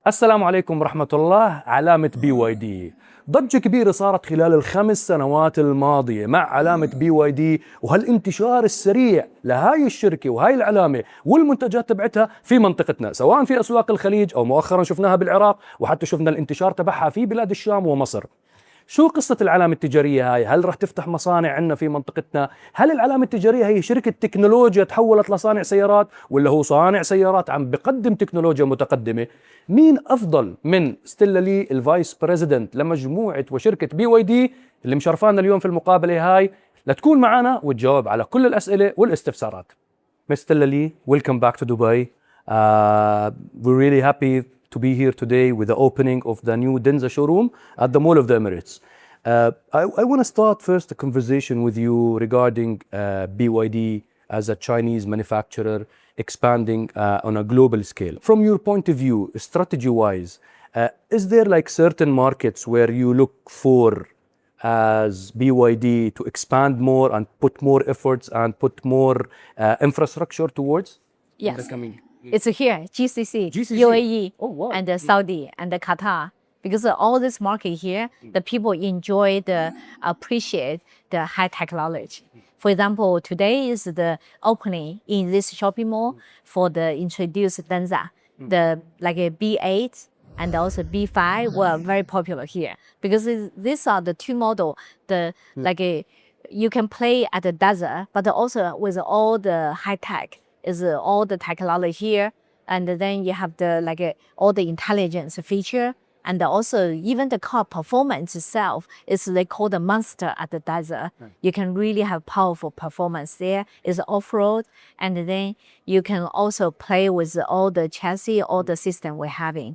السلام عليكم ورحمة الله. علامة BYD ضجة كبيرة صارت خلال ال5 سنوات الماضية مع علامة BYD وهالانتشار السريع لهاي الشركة وهاي العلامة والمنتجات تبعتها في منطقتنا، سواء في أسواق الخليج أو مؤخرا شفناها بالعراق، وحتى شفنا الانتشار تبعها في بلاد الشام ومصر. شو قصة العلامة التجارية هاي؟ هل رح تفتح مصانع عندنا في منطقتنا؟ هل العلامة التجارية هي شركة تكنولوجيا تحولت لصانع سيارات، ولا هو صانع سيارات عم بقدم تكنولوجيا متقدمة؟ مين أفضل من ستيلا لي الفايس بريزيدنت لمجموعة وشركة BYD اللي مشرفانا اليوم في المقابلة هاي لتكون معنا وتجاوب على كل الأسئلة والاستفسارات. Miss Stella Li, welcome back to Dubai. We're really happy to be here today with the opening of the new Denza showroom at the Mall of the Emirates. I want to start first a conversation with you regarding BYD as a Chinese manufacturer expanding on a global scale. From your point of view, strategy-wise, is there like certain markets where you look for as BYD to expand more and put more efforts and put more infrastructure towards? Yes. In the coming It's here, GCC, UAE, and Saudi, and Qatar. Because all this market here, the people enjoy appreciate the high technology. For example, today is the opening in this shopping mall for the introduced Denza, like a B8 and also B5 were very popular here because these are the two model. You can play at the desert, but also with all the high tech. Is all the technology here, and then you have all the intelligence feature, and also even the car performance itself is they call the monster at the desert. You can really have powerful performance there. It's off-road, and then you can also play with all the chassis, all the system we're having.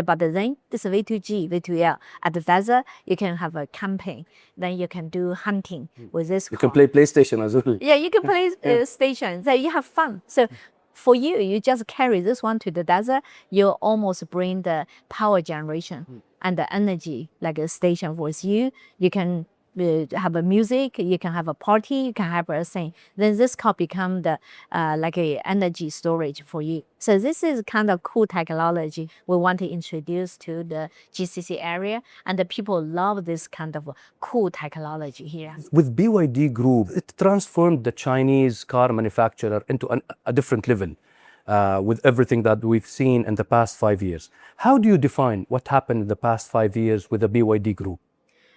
But then this V2G, V2L at the desert, you can have a camping. Then you can do hunting with this car. You can play PlayStation as well. Yeah, you can play station. So you have fun. So for you just carry this one to the desert. You almost bring the power generation and the energy like a station with you. You can have a music. You can have a party. You can have a thing. Then this car become the like a energy storage for you. So this is kind of cool technology we want to introduce to the GCC area, and the people love this kind of cool technology here. With BYD Group, it transformed the Chinese car manufacturer into a different level with everything that we've seen in the past 5 years. How do you define what happened in the past 5 years with the BYD Group?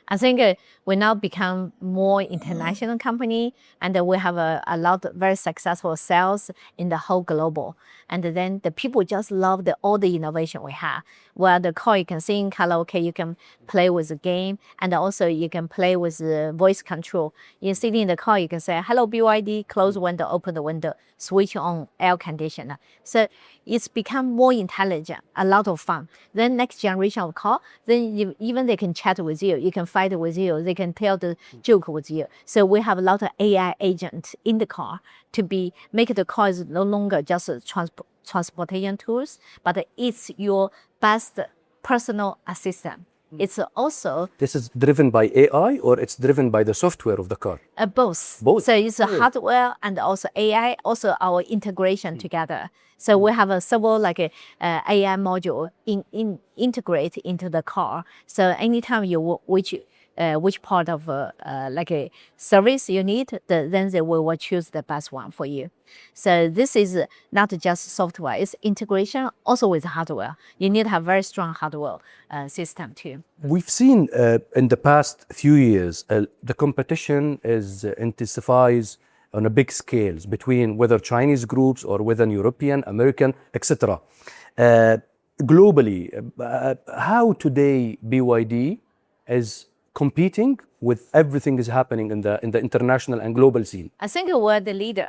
I think we now become more international company, and we have a lot of very successful sales in the whole global. And then the people just love all the innovation we have. Where the car you can sing karaoke, you can play with the game, and also you can play with the voice control. You sit in the car, you can say, "Hello BYD," close window, open the window, switch on air conditioner. So it's become more intelligent, a lot of fun. Then next generation of car, then even they can chat with you, you can fight with you, they can tell the joke with you. So we have a lot of AI agents in the car to make the car is no longer just transportation tools, but it's your best personal assistant. It's also... This is driven by AI or it's driven by the software of the car? Both. Both. So it's a hardware and also AI, also our integration together. So we have several AI module integrate into the car. So anytime you which part of a service you need, then they will choose the best one for you. So this is not just software, it's integration also with hardware. You need to have very strong hardware system too. We've seen in the past few years, the competition intensifies on a big scale between whether Chinese groups or whether European, American, etc. Globally, how today BYD is competing with everything is happening in the international and global scene? I think we're the leader.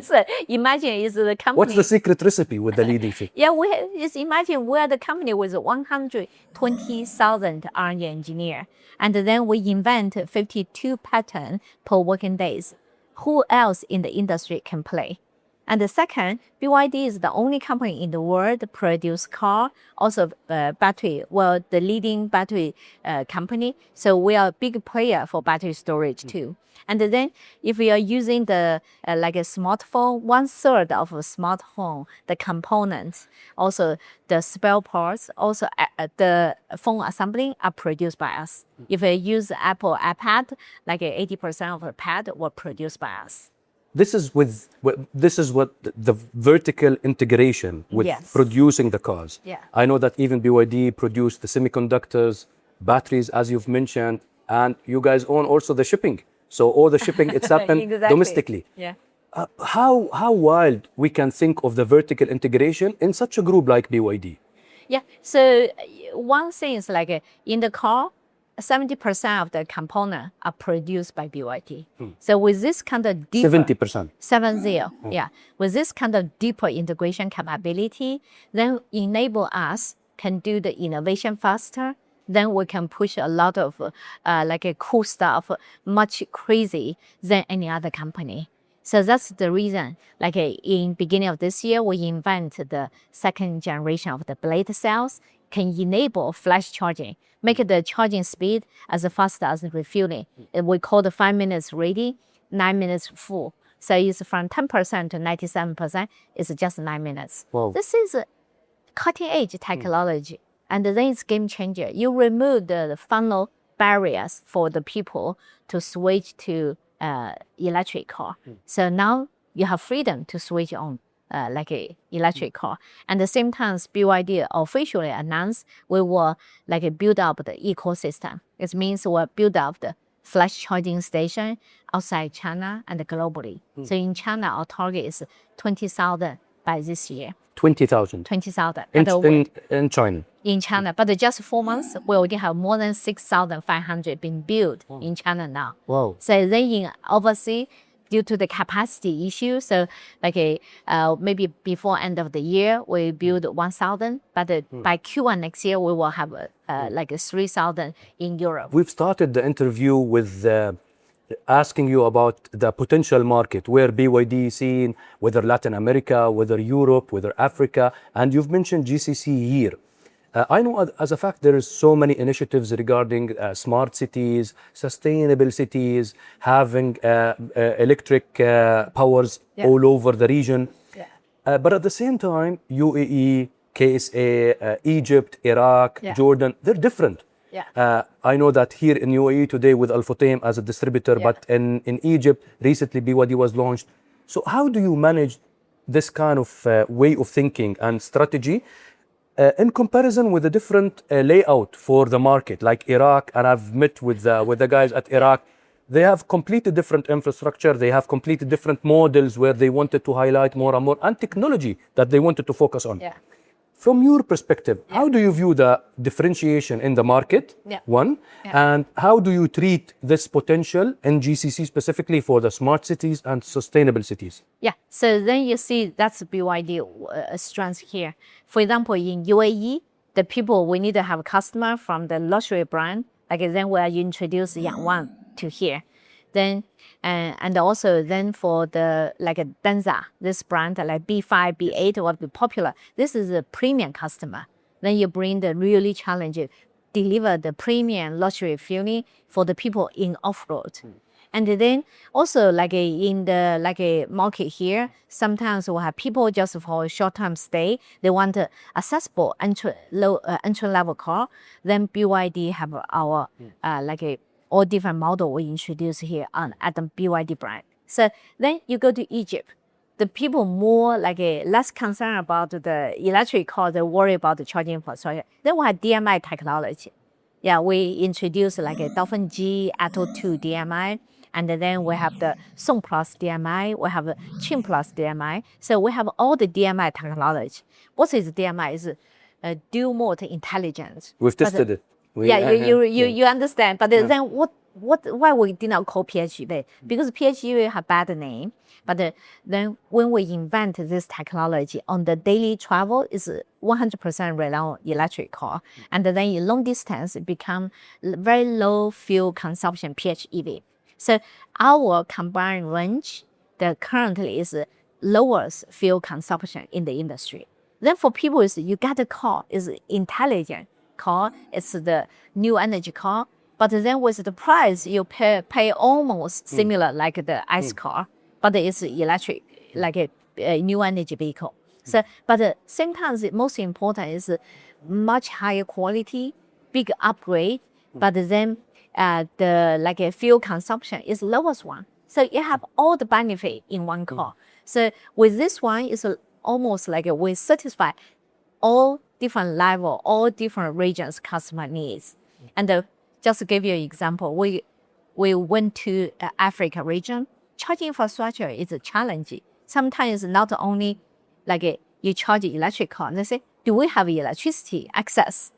So imagine is the company. What's the secret recipe with the leadership? Yeah, just imagine we're the company with 120,000 R&D engineer, and then we invent 52 patents per working days. Who else in the industry can play? And the second, BYD is the only company in the world to produce car, also battery. Well, the leading battery company. So we are a big player for battery storage too. And then if we are using the like a smartphone, 1/3 of a smartphone, the components, also the spare parts, also the phone assembly are produced by us. If we use Apple iPad, like 80% of the pad were produced by us. This is what the vertical integration with Yes. producing the cars. Yeah. I know that even BYD produced the semiconductors, batteries, as you've mentioned, and you guys own also the shipping. So all the shipping, it's happened Exactly. domestically. Yeah. How wild we can think of the vertical integration in such a group like BYD? Yeah. So one thing is like in the car, 70% of the components are produced by BYD. So with this kind of deeper 70%. 70, yeah. With this kind of deeper integration capability, then enable us can do the innovation faster. Then we can push a lot of like a cool stuff, much crazy than any other company. So that's the reason, like in beginning of this year, we invented the second generation of the blade cells, can enable flash charging, make the charging speed as fast as refueling. We call the 5 minutes ready, 9 minutes full. So it's from 10% to 97%, it's just 9 minutes. Wow. This is a cutting edge technology. And then it's game changer. You remove the funnel barriers for the people to switch to electric car. So now you have freedom to switch on like a electric car. And at the same time, BYD officially announced we will like build up the ecosystem. It means we'll build up the flash charging station outside China and globally. So in China, our target is 20,000 by this year. 20,000 20,000 in China. in China, but just 4 months, we already have more than 6,500 being built in China now. Wow. So then in overseas, due to the capacity issue, so like maybe before end of the year, we build 1,000, but by Q1 next year, we will have like 3,000 in Europe. We've started the interview with asking you about the potential market, where BYD is seen, whether Latin America, whether Europe, whether Africa, and you've mentioned GCC here. I know as a fact there is so many initiatives regarding smart cities, sustainable cities, having electric powers all over the region. Yeah. But at the same time, UAE, KSA, Egypt, Iraq, Jordan, they're different. Yeah. I know that here in UAE today with Al Futtaim as a distributor, but in Egypt recently BYD was launched. So how do you manage this kind of way of thinking and strategy in comparison with a different layout for the market, like Iraq? And I've met with the guys at Iraq. They have completely different infrastructure. They have completely different models where they wanted to highlight more and more, and technology that they wanted to focus on. Yeah. From your perspective, how do you view the differentiation in the market, one, and how do you treat this potential in GCC specifically for the smart cities and sustainable cities? Yeah, so then you see that's BYD strength here. For example, in UAE, the people, we need to have a customer from the luxury brand, like then we introduce Yang to here. Then and also then for the like a Denza, this brand like B5, B8 will be popular. This is a premium customer. Then you bring the really challenging, deliver the premium luxury feeling for the people in off-road. And then also like in the like a market here, sometimes we have people just for a short-term stay. They want a accessible entry-level car. Then BYD have our like a all different model we introduce here at the BYD brand. So then you go to Egypt. The people more like less concerned about the electric car, they worry about the charging infrastructure. Then we have DMI technology. Yeah, we introduced like a Dolphin G, Atto 2 DMI, and then we have the Song Plus DMI, we have Chin Plus DMI. So we have all the DMI technology. What is DMI? Is dual mode intelligence. We've tested it. You understand, but then why we did not call PHEV? Because PHEV have bad name, but then when we invent this technology on the daily travel is 100% rely on electric car, and then in long distance it become very low fuel consumption PHEV. So our combined range, the currently is lowers fuel consumption in the industry. Then for people, is you get a car, is intelligent car, it's the new energy car, but then with the price, you pay almost similar like the ICE car, but it's electric, like a new energy vehicle. So, but sometimes the most important is much higher quality, big upgrade, but then the like a fuel consumption is lowest one. So you have all the benefit in one car. So with this one, it's almost like we satisfy all different level, all different regions customer needs. And just to give you an example, we went to Africa region. Charging infrastructure is challenging. Sometimes not only like you charge electric car, and they say, do we have electricity access?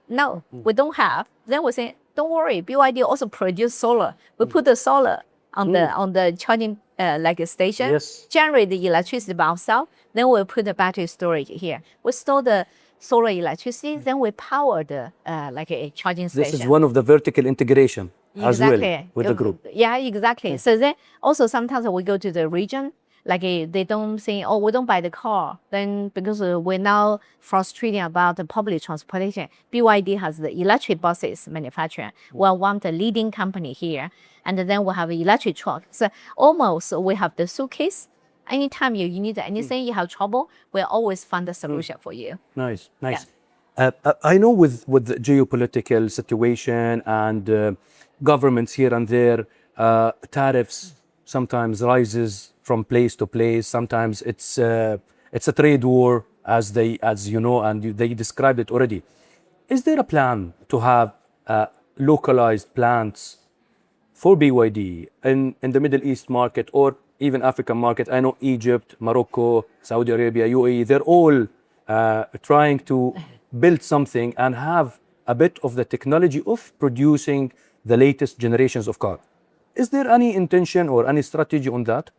No, we don't have. Then we say, don't worry, BYD also produce solar. We put the solar on the charging like a station, generate the electricity by ourselves. Then we put the battery storage here. We store the solar electricity, then we power the like a charging station. This is one of the vertical integration as well with the group. Yeah, exactly. So then also sometimes we go to the region, like they don't say, oh, we don't buy the car. Then because we're now frustrating about the public transportation, BYD has the electric buses manufacturer. We're one of the leading company here. And then we have an electric truck. So almost we have the suitcase. Anytime you need anything, you have trouble, we'll always find a solution for you. Nice. I know with the geopolitical situation and governments here and there, tariffs sometimes rises from place to place. Sometimes it's a trade war, as you know, and they described it already. Is there a plan to have localized plants for BYD in the Middle East market or even African market? I know Egypt, Morocco, Saudi Arabia, UAE, they're all trying to build something and have a bit of the technology of producing the latest generations of cars. Is there any intention or any strategy on that?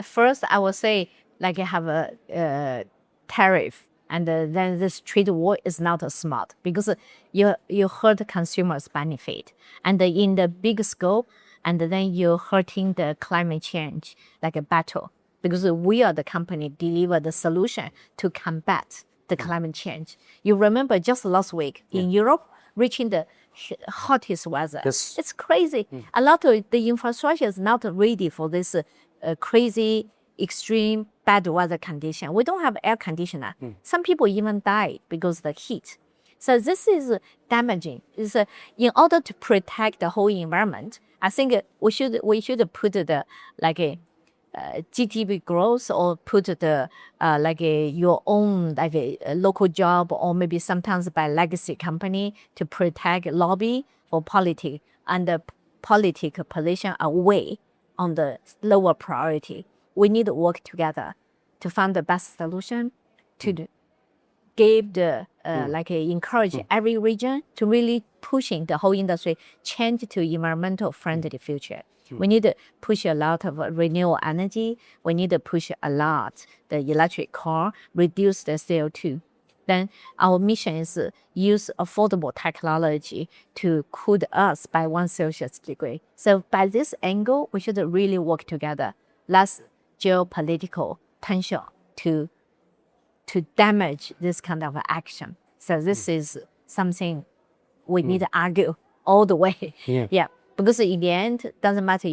First, I would say like you have a tariff, and then this trade war is not smart because you hurt consumers' benefit, and in the big scope, and then you're hurting the climate change like a battle, because we are the company deliver the solution to combat the climate change. You remember just last week in Europe, reaching the hottest weather. Yes. It's crazy. A lot of the infrastructure is not ready for this crazy, extreme, bad weather condition. We don't have air conditioner. Some people even died because of the heat. So this is damaging. It's, in order to protect the whole environment, I think we should put the like a GDP growth, or put the like your own like a local job, or maybe sometimes by legacy company to protect lobby for politics, and the political position away on the lower priority. We need to work together to find the best solution to give the like encourage every region to really pushing the whole industry change to environmental friendly future. We need to push a lot of renewable energy. We need to push a lot the electric car, reduce the CO2. Then our mission is use affordable technology to cool us by 1 Celsius degree. So by this angle, we should really work together. Less geopolitical tension to damage this kind of action. So this is something we need to argue all the way. Yeah. Because in the end, doesn't matter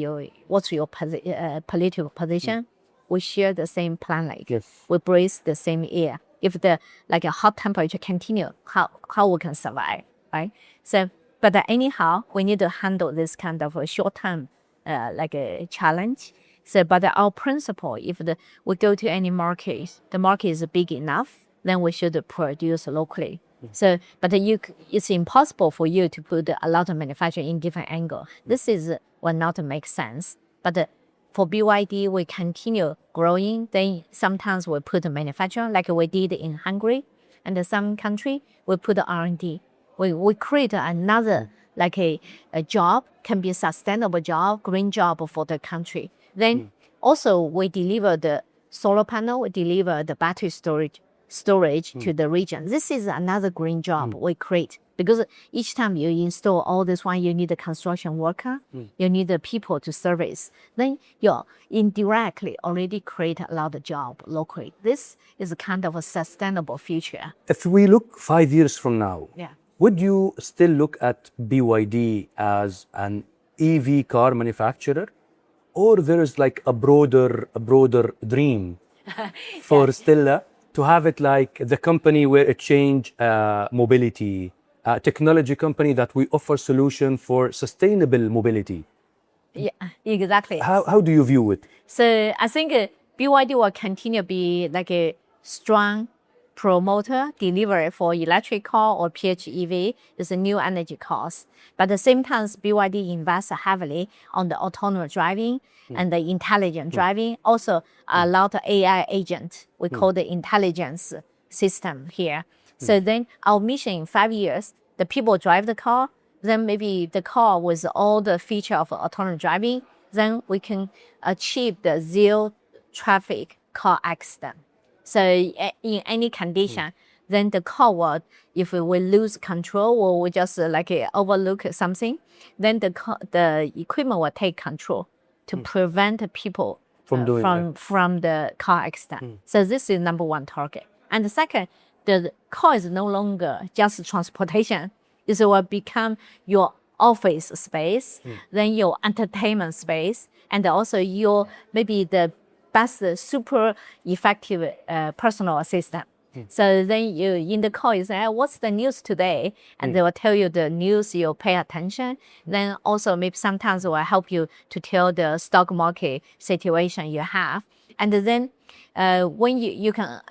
what's your political position, we share the same planet. We breathe the same air. If the like a hot temperature continue, how we can survive, right? So, but anyhow, we need to handle this kind of a short-term like a challenge. So, but our principle, if we go to any market, the market is big enough, then we should produce locally. So, but it's impossible for you to put a lot of manufacturing in different angle. This will not make sense. But for BYD, we continue growing. Then sometimes we put manufacturing like we did in Hungary, and some country we put R&D. We create another like a job, can be a sustainable job, green job for the country. Then also we deliver the solar panel, we deliver the battery storage. storage to the region. This is another green job we create, because each time you install all this one, you need a construction worker, you need the people to service. Then you indirectly already create a lot of job locally. This is a kind of a sustainable future. If we look 5 years from now, Yeah. would you still look at BYD as an EV car manufacturer? Or there is like a broader dream for Stella to have it like the company where it change mobility, a technology company that we offer solution for sustainable mobility. Yeah, exactly. How do you view it? So I think BYD will continue to be like a strong promoter, delivery for electric car or PHEV is a new energy cars. But at the same time, BYD invests heavily on the autonomous driving and the intelligent driving. Also, a lot of AI agent, we call the intelligence system here. So then our mission in 5 years, the people drive the car, then maybe the car with all the feature of autonomous driving, then we can achieve the zero traffic car accident. So in any condition, then the car will, if we lose control or we just overlook something, then the equipment will take control to prevent people from the car accident. So this is number one target. And the second, the car is no longer just transportation. It will become your office space, then your entertainment space, and also your maybe the best super effective personal assistant. So then you in the call you say, what's the news today? And they will tell you the news, you pay attention. Then also maybe sometimes it will help you to tell the stock market situation you have. And then when you can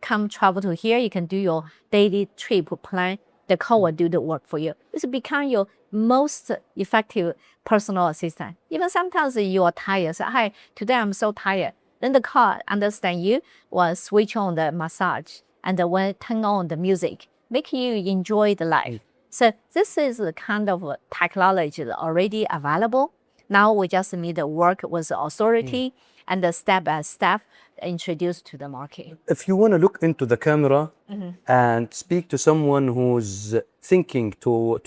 come travel to here, you can do your daily trip plan. The car will do the work for you. It's become your most effective personal assistant. Even sometimes you are tired. Say, hi, today I'm so tired. Then the car understand you, will switch on the massage and will turn on the music, make you enjoy the life. So this is the kind of technology already available. Now we just need to work with the authority and the step by step introduced to the market. If you want to look into the camera and speak to someone who's thinking to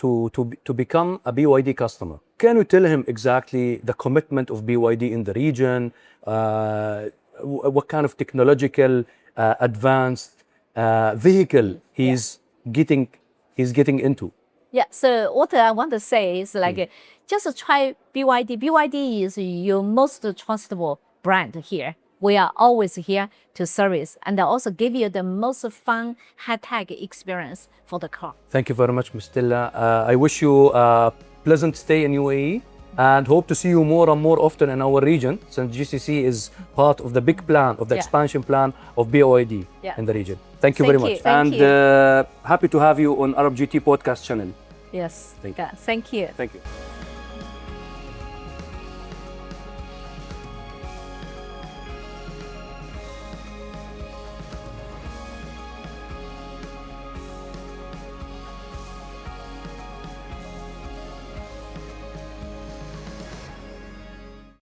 become a BYD customer, can you tell him exactly the commitment of BYD in the region? What kind of technological advanced vehicle he's getting into? Yeah, so what I want to say is just try BYD. BYD is your most trustable brand here. We are always here to service and also give you the most fun, high-tech experience for the car. Thank you very much, Ms. Stella. I wish you a pleasant stay in UAE and hope to see you more and more often in our region, since GCC is part of the big plan, of the expansion plan of BYD in the region. Thank you very much. Thank you. Happy to have you on Arab GT podcast channel. Yes. Thank you. Thank you. Thank you.